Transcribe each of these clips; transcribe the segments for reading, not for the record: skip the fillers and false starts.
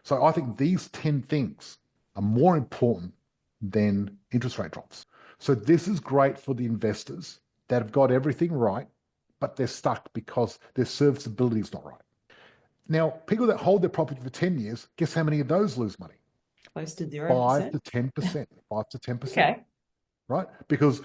So I think these 10 things are more important than interest rate drops. So this is great for the investors that have got everything right, but they're stuck because their serviceability is not right. Now, people that hold their property for 10 years, guess how many of those lose money? Close to 5 0%. to 10%, 5 to 10%, Okay. right? Because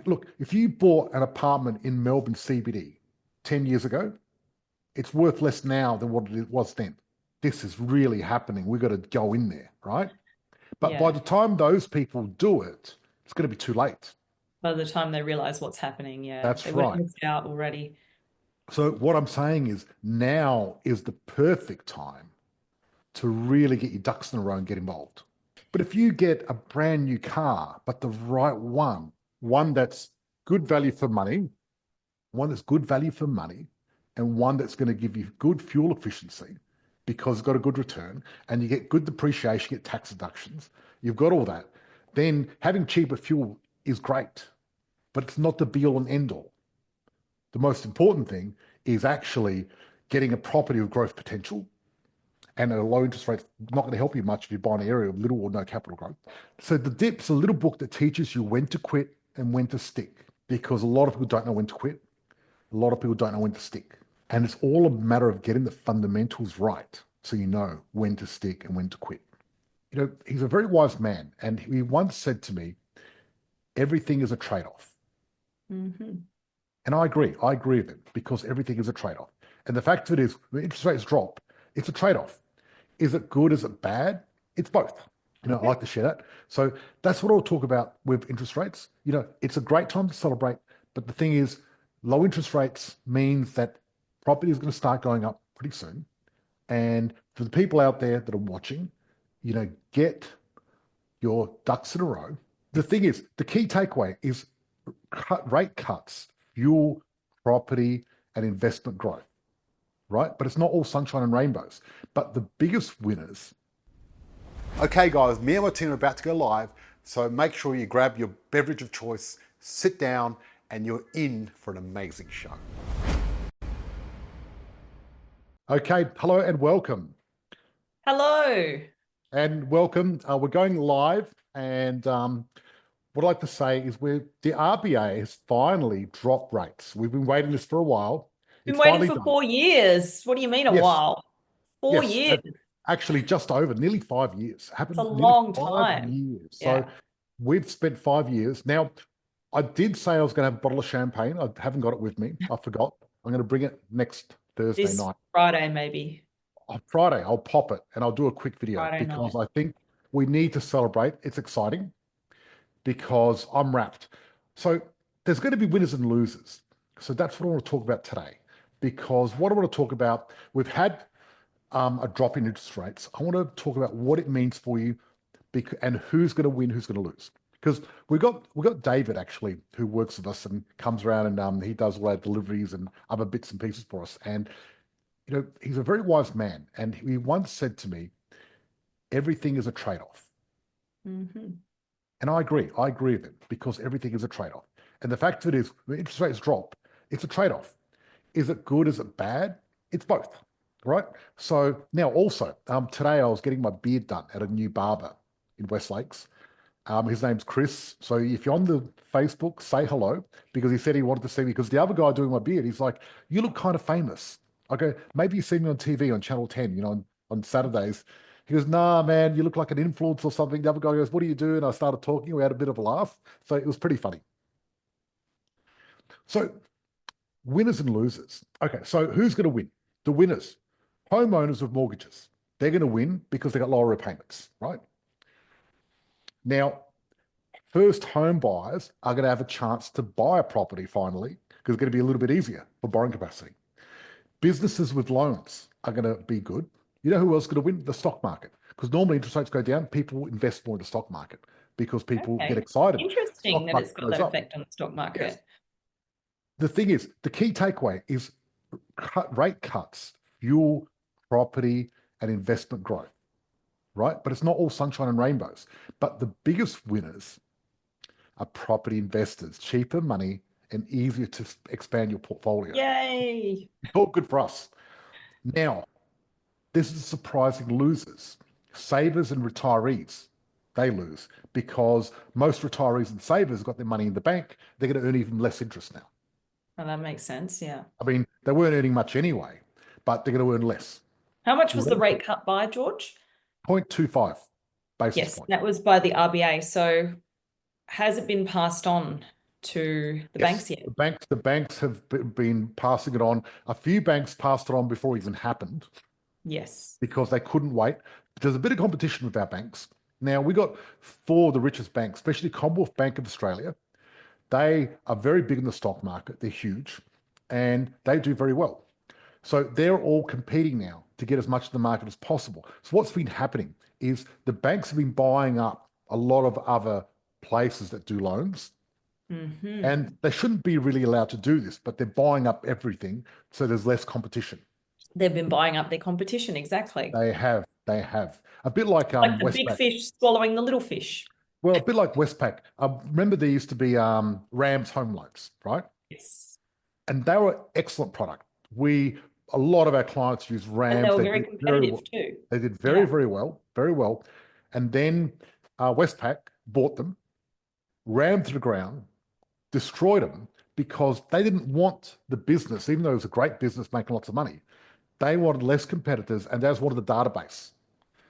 look, if you bought an apartment in Melbourne CBD 10 years ago, it's worth less now than what it was then. This is really happening. We've got to go in there, right? But by Yeah. the time those people do it, it's going to be too late. By the time they realize what's happening, yeah, they That's would have right. missed out already. So what I'm saying is now is the perfect time to really get your ducks in a row and get involved. But if you get a brand new car, but the right one that's good value for money, one that's good value for money, and one that's going to give you good fuel efficiency because it's got a good return, and you get good depreciation, you get tax deductions, you've got all that, then having cheaper fuel is great, but it's not the be all and end all. The most important thing is actually getting a property with growth potential, and at a low interest rate, not going to help you much if you buy an area of little or no capital growth. So the dip's a little book that teaches you when to quit and when to stick, because a lot of people don't know when to quit. A lot of people don't know when to stick. And it's all a matter of getting the fundamentals right so you know when to stick and when to quit. You know, he's a very wise man. And he once said to me, everything is a trade-off. Hmm. And I agree. I agree with him because everything is a trade-off. And the fact of it is, when interest rates drop, it's a trade-off. Is it good? Is it bad? It's both. You know, I Okay. like to share that. So that's what I'll talk about with interest rates. You know, it's a great time to celebrate, but the thing is, low interest rates means that property is going to start going up pretty soon. And for the people out there that are watching, you know, get your ducks in a row. The thing is, the key takeaway is rate cuts fuel property and investment growth, right? But it's not all sunshine and rainbows. But the biggest winners. Okay, guys, me and my team are about to go live. So make sure you grab your beverage of choice, sit down, and you're in for an amazing show. Okay, hello and welcome. Hello. And welcome. We're going live. And what I'd like to say is the RBA has finally dropped rates. We've been waiting this for a while. Been It's waiting finally for done. 4 years. What do you mean a Yes, while? Four yes. years. Actually, just over nearly 5 years. It's a Happened nearly long five time. years. So Yeah. we've spent 5 years. Now, I did say I was going to have a bottle of champagne. I haven't got it with me. I forgot. I'm going to bring it next Thursday This night. Friday, maybe. On Friday, I'll pop it and I'll do a quick video Friday because night. I think we need to celebrate. It's exciting because I'm wrapped. So there's going to be winners and losers. So that's what I want to talk about today. Because what I want to talk about, we've had a drop in interest rates. I want to talk about what it means for you and who's going to win, who's going to lose. Because we got David actually who works with us and comes around and he does all our deliveries and other bits and pieces for us. And you know he's a very wise man, and he once said to me, "Everything is a trade-off." Hmm. And I agree. I agree with him because everything is a trade-off. And the fact of it is, when interest rates drop, it's a trade-off. Is it good? Is it bad? It's both, right? So now also, today I was getting my beard done at a new barber in West Lakes. His name's Chris. So if you're on the Facebook, say hello because he said he wanted to see me. Because the other guy doing my beard, he's like, "You look kind of famous." I go, "Maybe you see me on TV on Channel 10, you know, on Saturdays." He goes, "Nah, man, you look like an influencer or something." The other guy goes, "What do you do?" And I started talking. We had a bit of a laugh. So it was pretty funny. So winners and losers. Okay, so who's going to win? The winners, homeowners with mortgages. They're going to win because they got lower repayments, right? Now, first home buyers are going to have a chance to buy a property finally because it's going to be a little bit easier for borrowing capacity. Businesses with loans are going to be good. You know who else is going to win? The stock market. Because normally interest rates go down, people invest more in the stock market because people get Okay. excited. Interesting Stock that it's market got goes that up. effect on the stock Yes. market. The thing is, the key takeaway is rate cuts fuel property and investment growth, right? But it's not all sunshine and rainbows. But the biggest winners are property investors, cheaper money and easier to expand your portfolio. Yay. All good for us. Now, This is surprising losers. Savers and retirees, they lose because most retirees and savers have got their money in the bank. They're going to earn even less interest now. Well, that makes sense. Yeah. I mean, they weren't earning much anyway, but they're going to earn less. How much was the rate cut by, George? 0.25 basis Yes, points. that was by the RBA. So has it been passed on to the banks yet? The banks have been passing it on. A few banks passed it on before it even happened. Yes. Because they couldn't wait. There's a bit of competition with our banks. Now, we got four of the richest banks, especially Commonwealth Bank of Australia. They are very big in the stock market. They're huge and they do very well. So they're all competing now to get as much of the market as possible. So what's been happening is the banks have been buying up a lot of other places that do loans. And they shouldn't be really allowed to do this, but they're buying up everything. So there's less competition. They've been buying up their competition. Exactly. They have. A bit like Like the Westpac. big fish swallowing the little fish. Well, a bit like Westpac. Remember there used to be Rams home loans, right? Yes. And they were excellent product. A lot of our clients use Rams. And they were very competitive too. They did very well. And then Westpac bought them, rammed to the ground, destroyed them because they didn't want the business, even though it was a great business making lots of money. They wanted less competitors and they just wanted the database.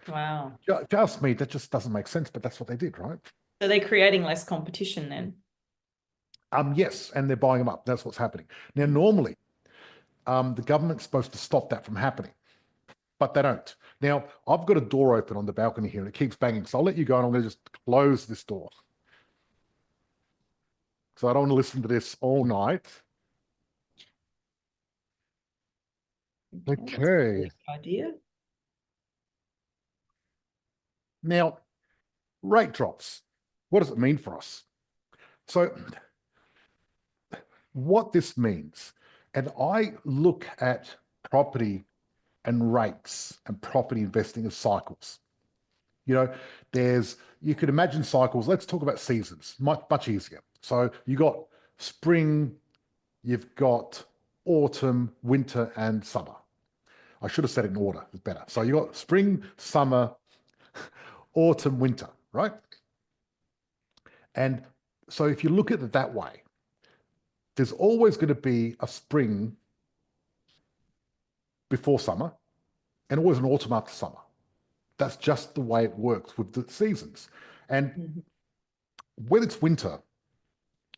Wow. Just me, that just doesn't make sense, but that's what they did, right? So they're creating less competition then? Yes, and they're buying them up. That's what's happening. Now, normally, the government's supposed to stop that from happening, but they don't. Now, I've got a door open on the balcony here and it keeps banging, so I'll let you go and I'm going to just close this door. So I don't want to listen to this all night. Okay. Okay. Idea. Now, rate drops. What does it mean for us? So what this means, and I look at property and rates and property investing as cycles. You know, you could imagine cycles. Let's talk about seasons, much easier. So you got spring, you've got autumn, winter, and summer. I should have said it in order, it's better. So you got spring, summer, autumn, winter, right? And so if you look at it that way, there's always going to be a spring before summer and always an autumn after summer. That's just the way it works with the seasons. And when it's winter,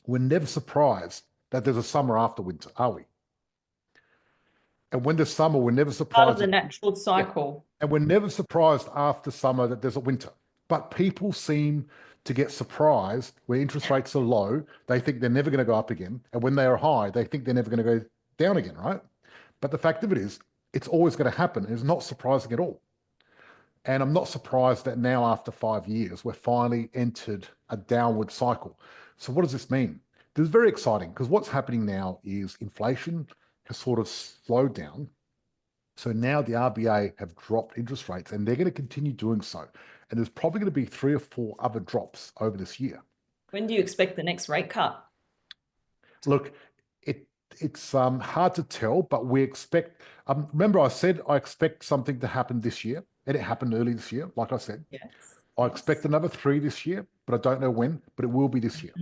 we're never surprised that there's a summer after winter, are we? And when there's summer, we're never surprised. Part of the natural cycle. Yeah. And we're never surprised after summer that there's a winter. But people seem to get surprised when interest rates are low. They think they're never going to go up again. And when they are high, they think they're never going to go down again, right? But the fact of it is, it's always going to happen. It's not surprising at all. And I'm not surprised that now after 5 years, we're finally entered a downward cycle. So what does this mean? This is very exciting because what's happening now is inflation has sort of slowed down. So now the RBA have dropped interest rates and they're going to continue doing so. And there's probably going to be 3 or 4 other drops over this year. When do you expect the next rate cut? Look, it's hard to tell, but we expect, remember I said I expect something to happen this year, and it happened early this year, like I said. Yes. I expect another 3 this year, but I don't know when, but it will be this year.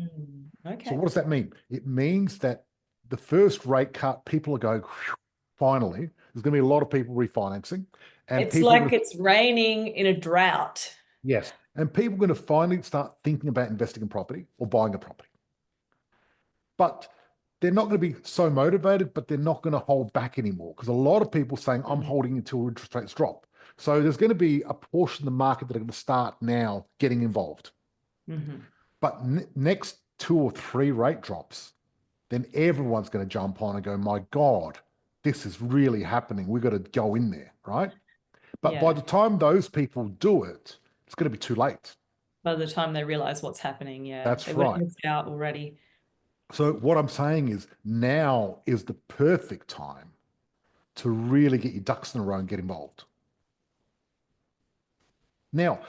Okay. So what does that mean? It means that the first rate cut, people are going, finally, there's going to be a lot of people refinancing. And it's like it's raining in a drought. Yes. And people are going to finally start thinking about investing in property or buying a property. But they're not going to be so motivated, but they're not going to hold back anymore because a lot of people saying, I'm holding until interest rates drop. So there's going to be a portion of the market that are going to start now getting involved. But next 2 or 3 rate drops, then everyone's going to jump on and go, my God, this is really happening. We've got to go in there, right? But by the time those people do it, it's going to be too late. By the time they realize what's happening, That's they right. Missed out already. So what I'm saying is now is the perfect time to really get your ducks in a row and get involved. Now,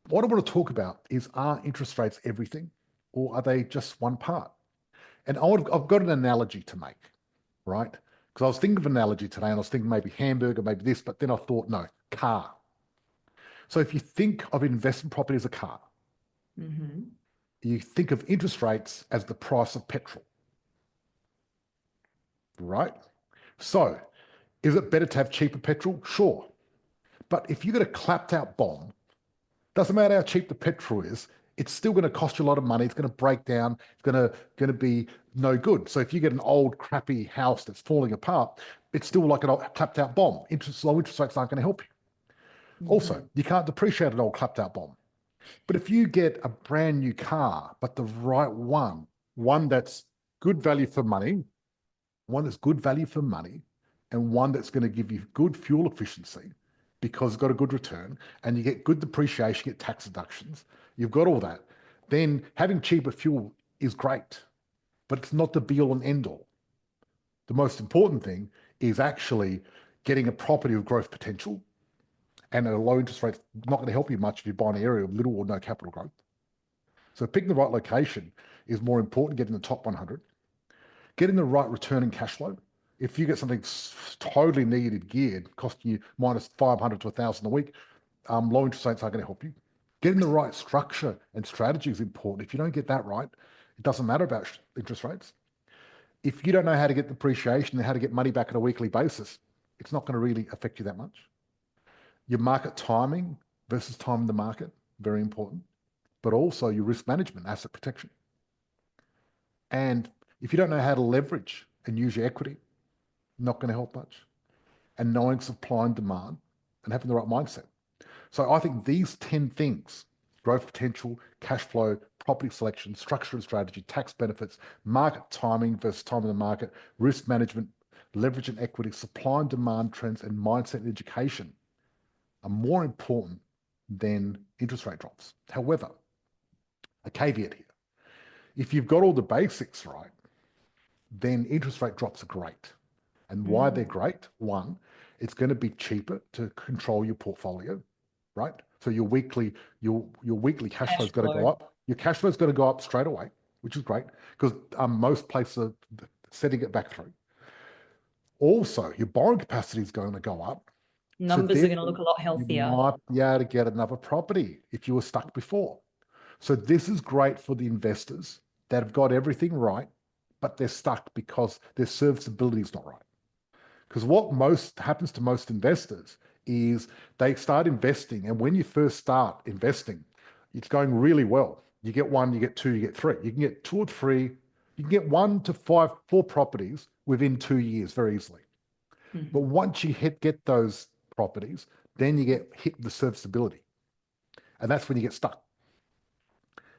what I want to talk about is, are interest rates everything or are they just one part? And I've got an analogy to make, right? Because I was thinking of an analogy today and I was thinking maybe hamburger, maybe this, but then I thought, no, car. So if you think of investment property as a car, you think of interest rates as the price of petrol, right? So is it better to have cheaper petrol? Sure. But if you get a clapped out bomb, doesn't matter how cheap the petrol is, it's still going to cost you a lot of money. It's going to break down. It's going to be no good. So if you get an old crappy house that's falling apart, it's still like a clapped out bomb. Low interest rates aren't going to help you. Also, you can't depreciate an old clapped out bomb. But if you get a brand new car, but the right one that's good value for money, one that's good value for money, and one that's going to give you good fuel efficiency because it's got a good return, and you get good depreciation, you get tax deductions, you've got all that, then having cheaper fuel is great, but it's not the be all and end all. The most important thing is actually getting a property with growth potential, and at a low interest rate, not going to help you much if you buy an area with little or no capital growth. So picking the right location is more important, getting the top 100. Getting the right return and cash flow. If you get something totally negative geared, costing you minus 500 to 1,000 a week, low interest rates aren't going to help you. Getting the right structure and strategy is important. If you don't get that right, it doesn't matter about interest rates. If you don't know how to get depreciation and how to get money back on a weekly basis, it's not going to really affect you that much. Your market timing versus time in the market, very important, but also your risk management, asset protection. And if you don't know how to leverage and use your equity, not going to help much. And knowing supply and demand and having the right mindset. So I think these 10 things, growth potential, cash flow, property selection, structure and strategy, tax benefits, market timing versus time in the market, risk management, leverage and equity, supply and demand trends, and mindset and education are more important than interest rate drops. However, a caveat here. If you've got all the basics right, then interest rate drops are great. And why they're great? One, it's going to be cheaper to control your portfolio, right? So your weekly cash flow is going to go up. Your cash flow is going to go up straight away, which is great because most places are setting it back through. Also, your borrowing capacity is going to go up. Numbers are going to look a lot healthier. You might be able to get another property if you were stuck before. So this is great for the investors that have got everything right, but they're stuck because their serviceability is not right. Because what happens to most investors is they start investing, and when you first start investing, it's going really well. You get one, you get two, you get three. You can get two or three, you can get 1 to 5, 4 properties within 2 years very easily. But once you get those properties, then you get hit with the serviceability. And that's when you get stuck.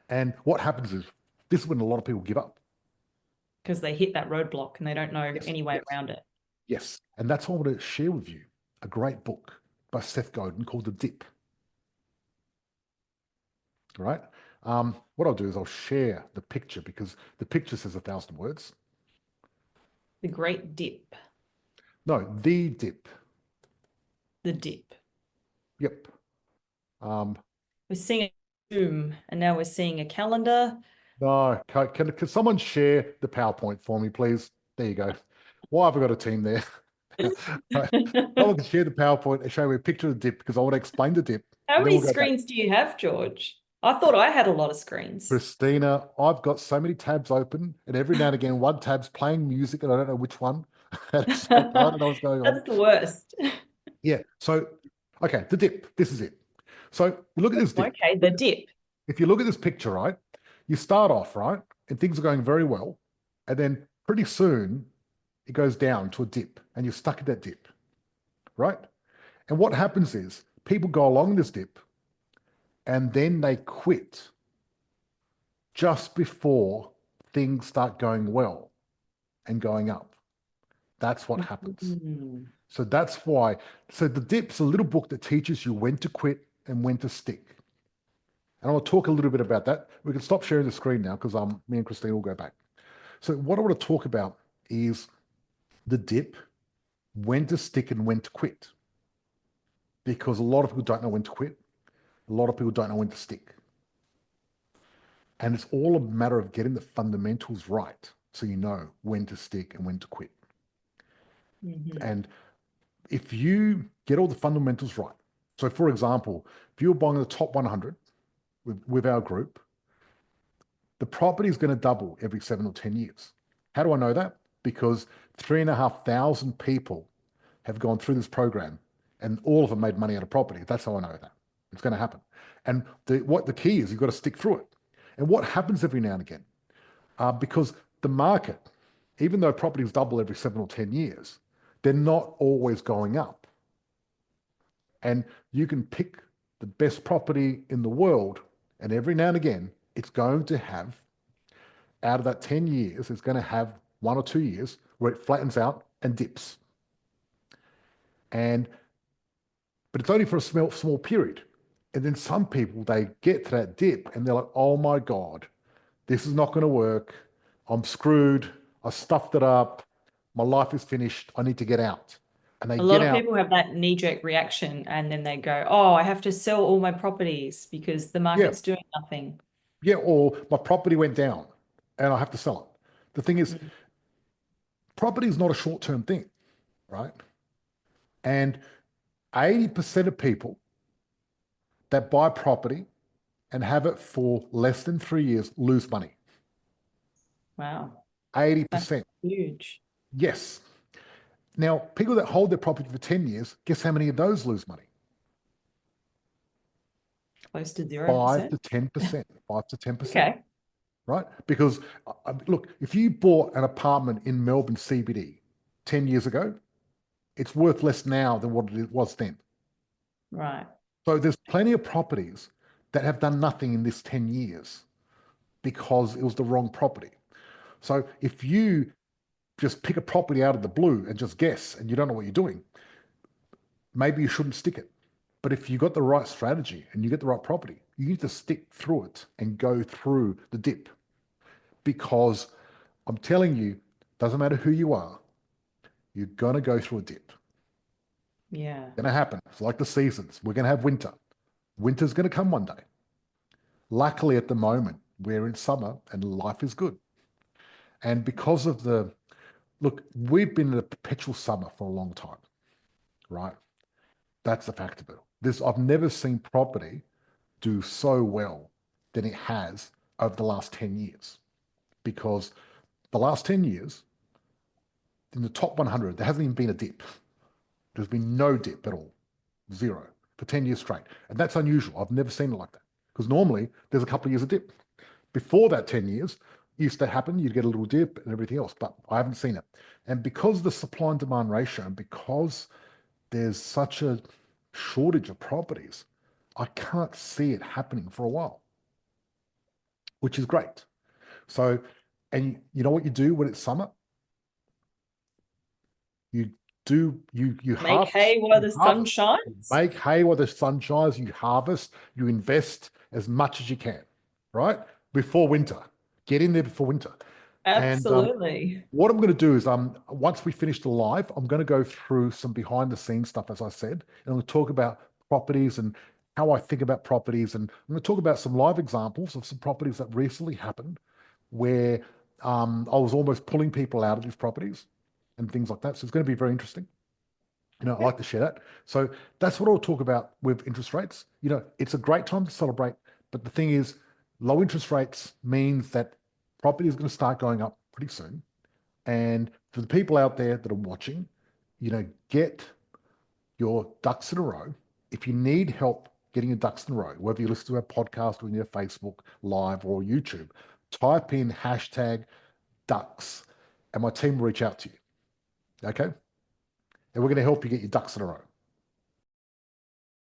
And what happens is, this is when a lot of people give up. Because they hit that roadblock and they don't know any way around it. Yes. And that's why I want to share with you a great book by Seth Godin called The Dip. All right. What I'll do is I'll share the picture because the picture says 1,000 words. The Great Dip. No, The Dip. The Dip. Yep. We're seeing a Zoom and now we're seeing a calendar. No, can someone share the PowerPoint for me, please? There you go. Why have I got a team there? Someone can share the PowerPoint and show me a picture of the dip because I want to explain the dip. How many screens do you have, George? I thought I had a lot of screens. Christina, I've got so many tabs open, and every now and again, one tab's playing music, and I don't know which one. I don't know what's going on. That's the worst. Yeah. So, okay, the dip. This is it. So look at this dip. Okay, the dip. If you look at this picture, right, you start off, right, and things are going very well, and then pretty soon it goes down to a dip, and you're stuck at that dip, right? And what happens is people go along this dip, and then they quit just before things start going well and going up. That's what happens. So that's why. So the dip's a little book that teaches you when to quit and when to stick. And I'll talk a little bit about that. We can stop sharing the screen now because me and Christina will go back. So what I want to talk about is the dip, when to stick and when to quit. Because a lot of people don't know when to quit. A lot of people don't know when to stick. And it's all a matter of getting the fundamentals right so you know when to stick and when to quit. Mhm. And if you get all the fundamentals right, so for example, if you're buying the top 100 with our group, the property is going to double every 7 or 10 years. How do I know that? Because 3,500 people have gone through this program and all of them made money out of property. That's how I know that. It's going to happen. And what the key is, you've got to stick through it. And what happens every now and again, because the market, even though properties double every 7 or 10 years, they're not always going up. And you can pick the best property in the world, and every now and again, it's going to have, out of that 10 years, it's going to have 1 or 2 years where it flattens out and dips. But it's only for a small period. And then some people, they get to that dip and they're like, oh my God, this is not going to work. I'm screwed. I stuffed it up. My life is finished. I need to get out. And they A lot get of out. people have that knee-jerk reaction and then they go, oh, I have to sell all my properties because the Yeah, market's doing nothing. yeah, or my property went down and I have to sell it. The thing is, Mm. property is not a short-term thing, right? And 80% of people that buy property and have it for less than 3 years lose money. Wow, that's 80%. huge. Yes. Now, people that hold their property for 10 years, guess how many of those lose money? Close to 5 0%. to 10%. 5 to 10%. Okay. Right? Because look, if you bought an apartment in Melbourne CBD 10 years ago, it's worth less now than what it was then. Right. So there's plenty of properties that have done nothing in this 10 years because it was the wrong property. So if you just pick a property out of the blue and just guess and you don't know what you're doing, maybe you shouldn't stick it. But if you got the right strategy and you get the right property, you need to stick through it and go through the dip. Because I'm telling you, doesn't matter who you are, you're going to go through a dip. Yeah. It's going to happen. It's like the seasons. We're going to have winter. Winter's going to come one day. Luckily, at the moment, we're in summer and life is good. And because of look, we've been in a perpetual summer for a long time, right? That's the fact of it. I've never seen property do so well than it has over the last 10 years. Because the last 10 years, in the top 100, there hasn't even been a dip. There's been no dip at all. Zero for 10 years straight. And that's unusual. I've never seen it like that. Because normally there's a couple of years of dip. Before that 10 years, used to happen, you'd get a little dip and everything else, but I haven't seen it. And because of the supply and demand ratio, and because there's such a shortage of properties, I can't see it happening for a while, which is great. So, and you know what you do when it's summer? You you Make harvest, hay while you the sun harvest, you shines. make hay while the sun shines, you harvest, you invest as much as you can, right? Before winter. Get in there before winter. And Absolutely. what I'm going to do is once we finish the live, I'm going to go through some behind the scenes stuff, as I said, and I'm going to talk about properties and how I think about properties. And I'm going to talk about some live examples of some properties that recently happened where I was almost pulling people out of these properties and things like that. So it's going to be very interesting. I like to share that. So that's what I'll talk about with interest rates. It's a great time to celebrate, but the thing is, low interest rates means that property is going to start going up pretty soon. And for the people out there that are watching, get your ducks in a row. If you need help getting your ducks in a row, whether you listen to our podcast or in your Facebook Live or YouTube, type in hashtag ducks and my team will reach out to you. Okay? And we're going to help you get your ducks in a row.